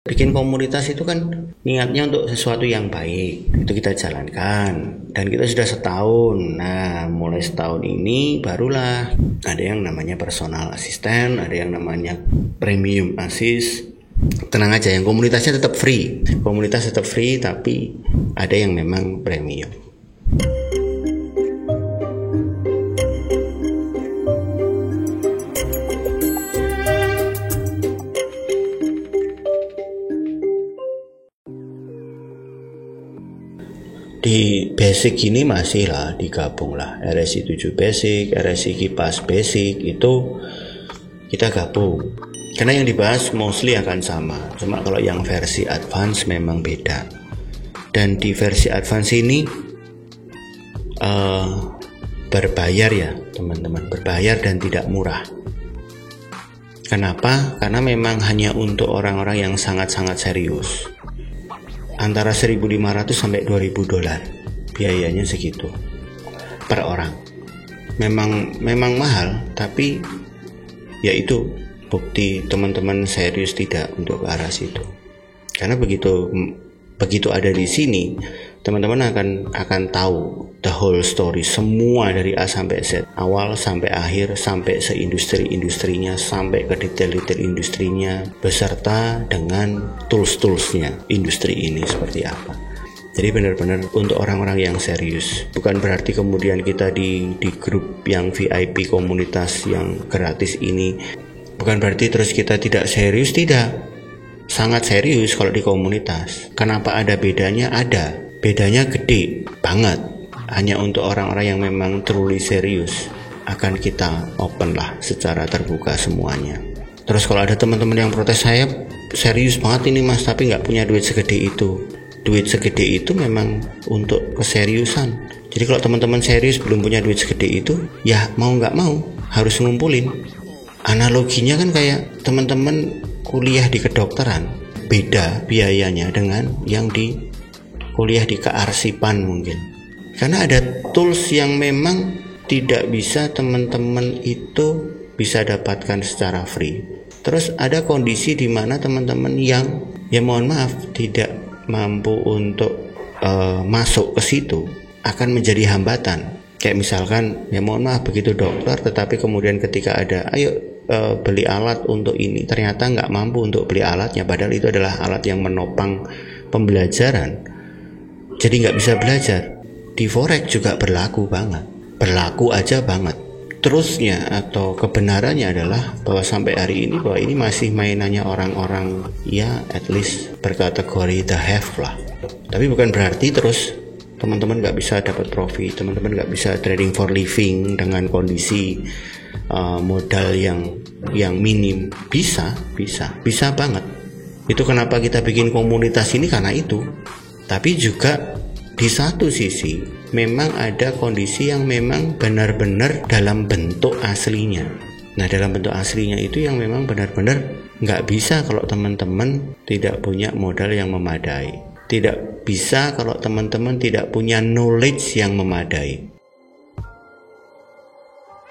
Bikin komunitas itu kan niatnya untuk sesuatu yang baik, itu kita jalankan dan kita sudah setahun. Nah, mulai setahun ini barulah ada yang namanya personal assistant, ada yang namanya premium assist. Tenang aja, yang komunitasnya tetap free, komunitas tetap free, tapi ada yang memang premium. Di basic ini masih lah digabung lah, RSI 7 basic, RSI kipas basic itu kita gabung karena yang dibahas mostly akan sama, cuma kalau yang versi advance memang beda. Dan di versi advance ini berbayar ya teman-teman, berbayar dan tidak murah. Kenapa? Karena memang hanya untuk orang-orang yang sangat-sangat serius. Antara 1.500 sampai 2.000 dolar biayanya segitu per orang. Memang mahal, tapi ya itu bukti teman-teman serius tidak untuk ke arah situ. Karena begitu ada di sini, teman-teman akan tahu the whole story, semua dari A sampai Z, awal sampai akhir, sampai seindustri-industrinya, sampai ke detail-detail industrinya, beserta dengan tools-toolsnya industri ini seperti apa. Jadi benar-benar untuk orang-orang yang serius. Bukan berarti kemudian kita di grup yang VIP komunitas yang gratis ini, bukan berarti terus kita tidak serius, tidak. Sangat serius kalau di komunitas. Kenapa ada bedanya? Ada. Bedanya gede banget. Hanya untuk orang-orang yang memang truly serius akan kita open lah secara terbuka semuanya. Terus kalau ada teman-teman yang protes, saya serius banget ini mas, tapi nggak punya duit segede itu. Duit segede itu memang untuk keseriusan. Jadi kalau teman-teman serius belum punya duit segede itu, ya mau nggak mau harus ngumpulin. Analoginya kan kayak teman-teman kuliah di kedokteran, beda biayanya dengan yang di kuliah di kearsipan mungkin. Karena ada tools yang memang tidak bisa teman-teman itu bisa dapatkan secara free. Terus ada kondisi di mana teman-teman yang ya mohon maaf tidak mampu untuk masuk ke situ akan menjadi hambatan. Kayak misalkan ya mohon maaf begitu dokter, tetapi kemudian ketika ada ayo beli alat untuk ini, ternyata nggak mampu untuk beli alatnya, padahal itu adalah alat yang menopang pembelajaran, jadi nggak bisa belajar. Di forex juga berlaku aja banget. Terusnya atau kebenarannya adalah bahwa sampai hari ini bahwa ini masih mainannya orang-orang ya at least berkategori the have lah. Tapi bukan berarti terus teman-teman nggak bisa dapat profit, teman-teman nggak bisa trading for living dengan kondisi modal yang minim. Bisa banget. Itu kenapa kita bikin komunitas ini, karena itu. Tapi juga di satu sisi memang ada kondisi yang memang benar-benar dalam bentuk aslinya. Nah, dalam bentuk aslinya itu yang memang benar-benar nggak bisa kalau teman-teman tidak punya modal yang memadai. Tidak bisa kalau teman-teman tidak punya knowledge yang memadai.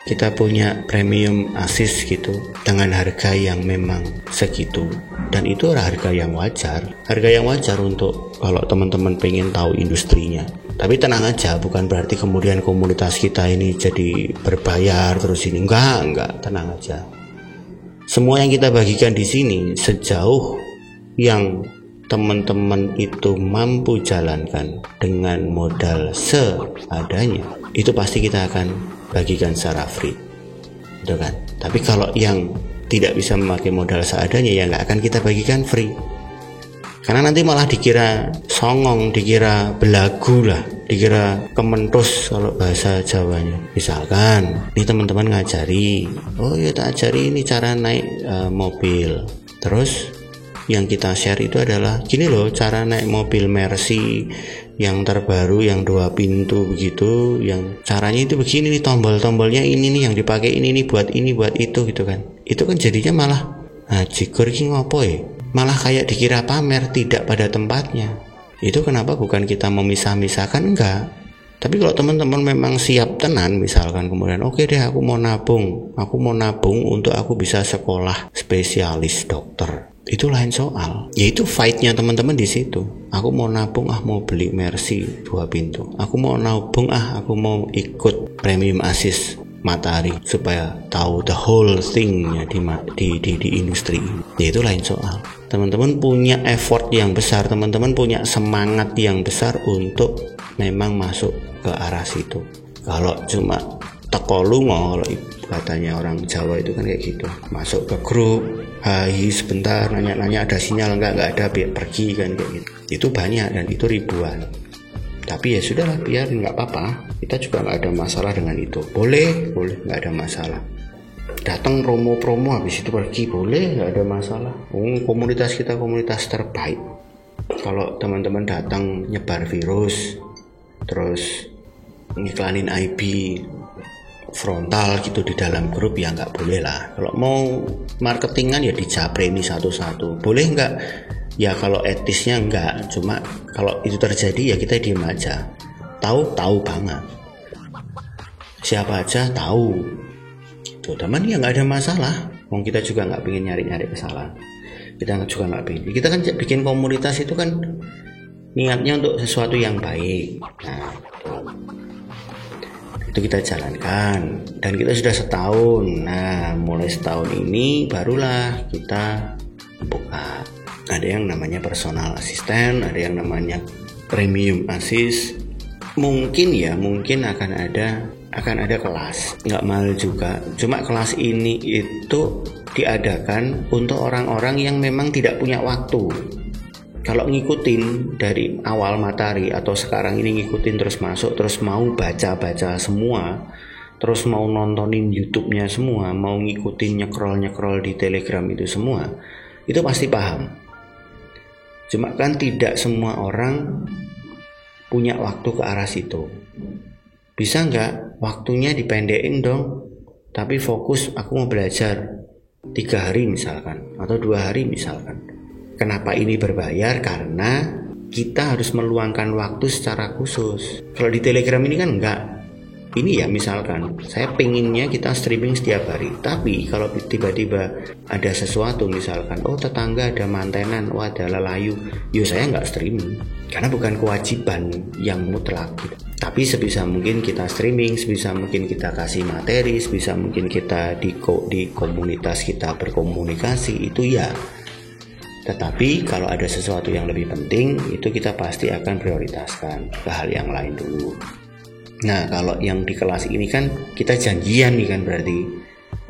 Kita punya premium assist gitu dengan harga yang memang segitu, dan itu harga yang wajar untuk kalau teman-teman pengen tahu industrinya. Tapi tenang aja, bukan berarti kemudian komunitas kita ini jadi berbayar terus ini, enggak, tenang aja. Semua yang kita bagikan di sini sejauh yang teman-teman itu mampu jalankan dengan modal seadanya, itu pasti kita akan bagikan secara free, gitu kan. Tapi kalau yang tidak bisa memakai modal seadanya, ya nggak akan kita bagikan free, karena nanti malah dikira songong, dikira belagu lah, dikira kementus kalau bahasa Jawanya. Misalkan ini teman-teman ngajari, oh ya tak ajari ini cara naik mobil, terus yang kita share itu adalah gini loh cara naik mobil Mercy yang terbaru yang 2 pintu begitu, yang caranya itu begini nih, tombol-tombolnya ini nih yang dipakai ini nih buat itu gitu kan. Itu kan jadinya malah jikur ki ngopo ya, malah kayak dikira pamer, tidak pada tempatnya. Itu kenapa bukan kita memisah-misahkan, enggak. Tapi kalau teman-teman memang siap tenan, misalkan kemudian oke deh aku mau nabung untuk aku bisa sekolah spesialis dokter. itu lain soal. Yaitu fight-nya teman-teman di situ. Aku mau nabung, mau beli Mercy 2 pintu. Aku mau nabung, aku mau ikut Premium Assist Matahari supaya tahu the whole thing-nya di industri ini. Yaitu lain soal. Teman-teman punya effort yang besar, teman-teman punya semangat yang besar untuk memang masuk ke arah situ. Kalau cuma teko lungo, kalau katanya orang Jawa itu kan kayak gitu, masuk ke grup, hai sebentar, nanya-nanya ada sinyal nggak ada, pergi kan kayak gitu. Itu banyak dan itu ribuan. Tapi ya sudahlah, biar nggak apa-apa, kita juga nggak ada masalah dengan itu. Boleh nggak ada masalah. Datang promo-promo habis itu pergi, boleh, nggak ada masalah. Komunitas kita komunitas terbaik. Kalau teman-teman datang nyebar virus, terus ngiklanin IB frontal gitu di dalam grup, ya nggak boleh lah. Kalau mau marketingan ya dijapreni satu-satu, boleh nggak? Ya kalau etisnya nggak, cuma kalau itu terjadi ya kita diem aja. Tahu banget, siapa aja tahu gitu. Teman ya nggak ada masalah, kita juga nggak pengen nyari-nyari kesalahan, kita juga nggak pengen. Kita kan bikin komunitas itu kan niatnya untuk sesuatu yang baik. Nah itu kita jalankan dan kita sudah setahun. Nah mulai setahun ini barulah kita buka, ada yang namanya personal assistant, ada yang namanya premium assist. Mungkin akan ada kelas, nggak mahal juga, cuma kelas ini itu diadakan untuk orang-orang yang memang tidak punya waktu. Kalau ngikutin dari awal Matahari atau sekarang ini ngikutin terus masuk, terus mau baca-baca semua, terus mau nontonin YouTube-nya semua, mau ngikutin nyekrol di Telegram itu semua, itu pasti paham. Cuma kan tidak semua orang punya waktu ke arah situ. Bisa nggak waktunya dipendekin dong, tapi fokus aku mau belajar 3 hari misalkan, atau 2 hari misalkan. Kenapa ini berbayar? Karena kita harus meluangkan waktu secara khusus. Kalau di Telegram ini kan enggak. Ini ya misalkan saya pengennya kita streaming setiap hari, tapi kalau tiba-tiba ada sesuatu misalkan, tetangga ada mantenan, ada lelayu, saya nggak streaming karena bukan kewajiban yang mutlak gitu. Tapi sebisa mungkin kita streaming, sebisa mungkin kita kasih materi, sebisa mungkin kita di komunitas kita berkomunikasi itu ya. Tetapi kalau ada sesuatu yang lebih penting, itu kita pasti akan prioritaskan ke hal yang lain dulu. Nah kalau yang di kelas ini kan kita janjian nih kan, berarti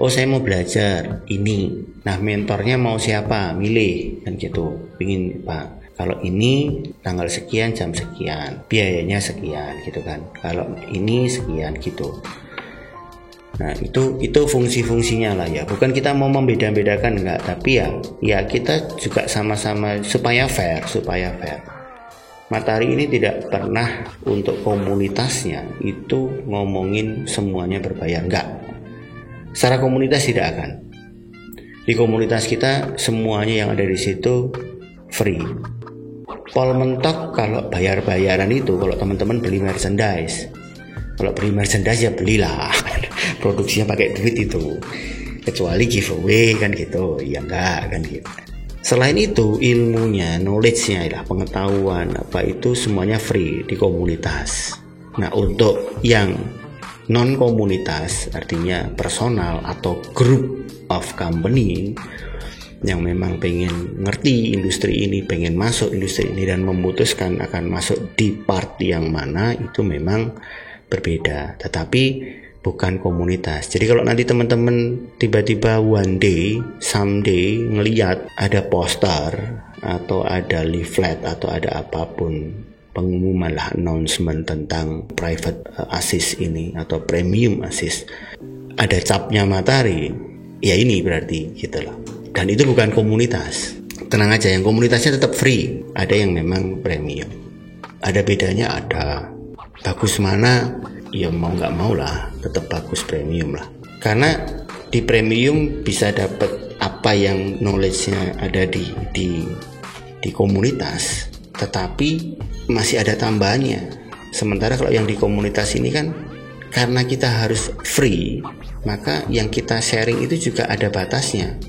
saya mau belajar ini, nah mentornya mau siapa, milih kan gitu. Pingin Pak, kalau ini tanggal sekian jam sekian, biayanya sekian gitu kan, kalau ini sekian gitu. Nah itu fungsi-fungsinya lah ya, bukan kita mau membeda-bedakan enggak, tapi ya kita juga sama-sama supaya fair. Matahari ini tidak pernah untuk komunitasnya itu ngomongin semuanya berbayar, enggak. Secara komunitas tidak akan. Di komunitas kita semuanya yang ada di situ free. Pol mentok kalau bayar-bayaran itu kalau teman-teman beli merchandise. Kalau beli merchandise ya belilah. Produksinya pakai duit itu. Kecuali giveaway kan gitu. Ya enggak kan gitu. Selain itu ilmunya, knowledge-nya, pengetahuan apa itu semuanya free di komunitas. Nah untuk yang non komunitas, artinya personal atau group of company yang memang pengen ngerti industri ini, pengen masuk industri ini dan memutuskan akan masuk di part yang mana, itu memang berbeda, tetapi bukan komunitas. Jadi kalau nanti teman-teman tiba-tiba one day, someday ngelihat ada poster atau ada leaflet atau ada apapun pengumuman lah, announcement tentang private assist ini atau premium assist, ada capnya Matahari, ya ini berarti gitu loh. Dan itu bukan komunitas. Tenang aja, yang komunitasnya tetap free, ada yang memang premium. Ada bedanya, ada. Bagus mana? Ya mau nggak mau lah, tetap bagus premium lah. Karena di premium bisa dapat apa yang knowledge-nya ada di komunitas, tetapi masih ada tambahannya. Sementara kalau yang di komunitas ini kan karena kita harus free, maka yang kita sharing itu juga ada batasnya.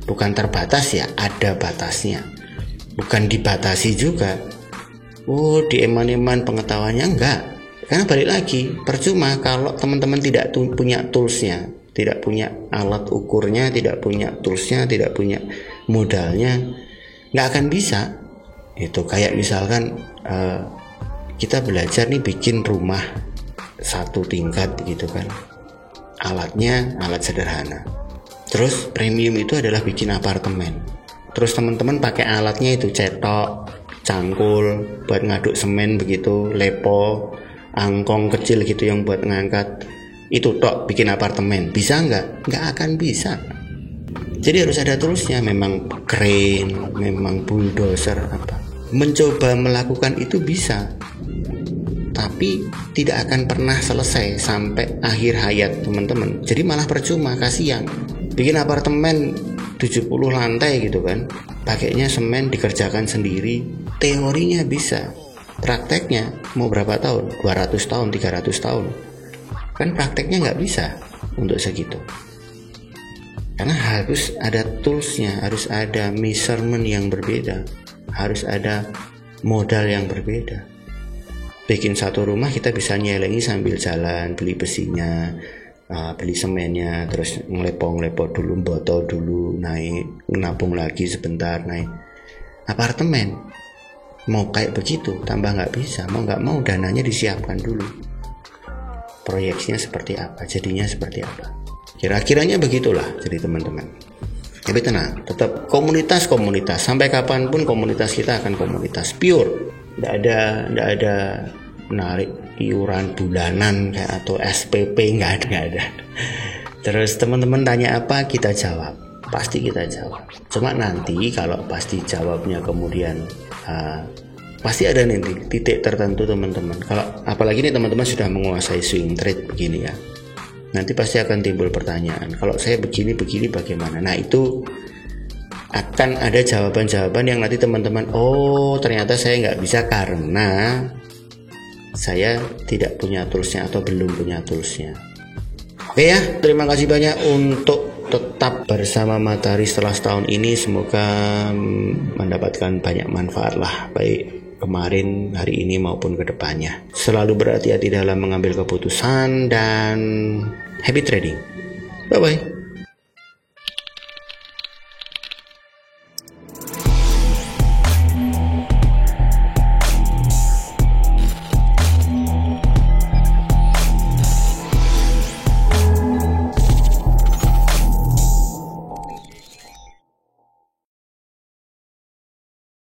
Bukan terbatas ya, ada batasnya. Bukan dibatasi juga. Oh, di eman-eman pengetahuannya enggak. Karena balik lagi, percuma kalau teman-teman tidak punya toolsnya, tidak punya alat ukurnya, tidak punya toolsnya, tidak punya modalnya, nggak akan bisa. Itu kayak misalkan kita belajar nih bikin rumah 1 tingkat gitu kan, alatnya alat sederhana. Terus premium itu adalah bikin apartemen. Terus teman-teman pakai alatnya itu cetok, cangkul buat ngaduk semen begitu, lepo, angkong kecil gitu yang buat ngangkat, itu tok bikin apartemen. Bisa nggak? Nggak akan bisa. Jadi harus ada terusnya. Memang crane, memang bulldozer apa. Mencoba melakukan itu bisa, tapi tidak akan pernah selesai sampai akhir hayat teman-teman. Jadi malah percuma, kasihan. Bikin apartemen 70 lantai gitu kan, pakainya semen, dikerjakan sendiri. Teorinya bisa, prakteknya mau berapa tahun? 200 tahun, 300 tahun. Kan prakteknya nggak bisa untuk segitu. Karena harus ada toolsnya, harus ada measurement yang berbeda, harus ada modal yang berbeda. Bikin 1 rumah kita bisa nyelengi sambil jalan, beli besinya, beli semennya, terus ngelepo dulu, botol dulu, naik, nabung lagi sebentar, naik. Apartemen mau kayak begitu, tambah nggak bisa. Mau nggak mau dananya disiapkan dulu, proyeksinya seperti apa, jadinya seperti apa, kira-kiranya begitulah. Jadi teman-teman, tapi tenang, tetap komunitas sampai kapanpun komunitas kita akan komunitas pure. Nggak ada menarik iuran bulanan kayak atau SPP, nggak ada. Terus teman-teman tanya apa, kita jawab, pasti kita jawab. Cuma nanti kalau pasti jawabnya kemudian pasti ada nanti titik tertentu teman-teman. Kalau apalagi nih teman-teman sudah menguasai swing trade begini ya, nanti pasti akan timbul pertanyaan, kalau saya begini bagaimana. Nah, itu akan ada jawaban-jawaban yang nanti teman-teman, oh ternyata saya nggak bisa karena saya tidak punya toolsnya atau belum punya toolsnya. Oke ya, terima kasih banyak untuk tetap bersama Matahari setelah setahun ini. Semoga mendapatkan banyak manfaat lah, baik kemarin, hari ini maupun kedepannya. Selalu berhati-hati dalam mengambil keputusan dan happy trading. Bye bye.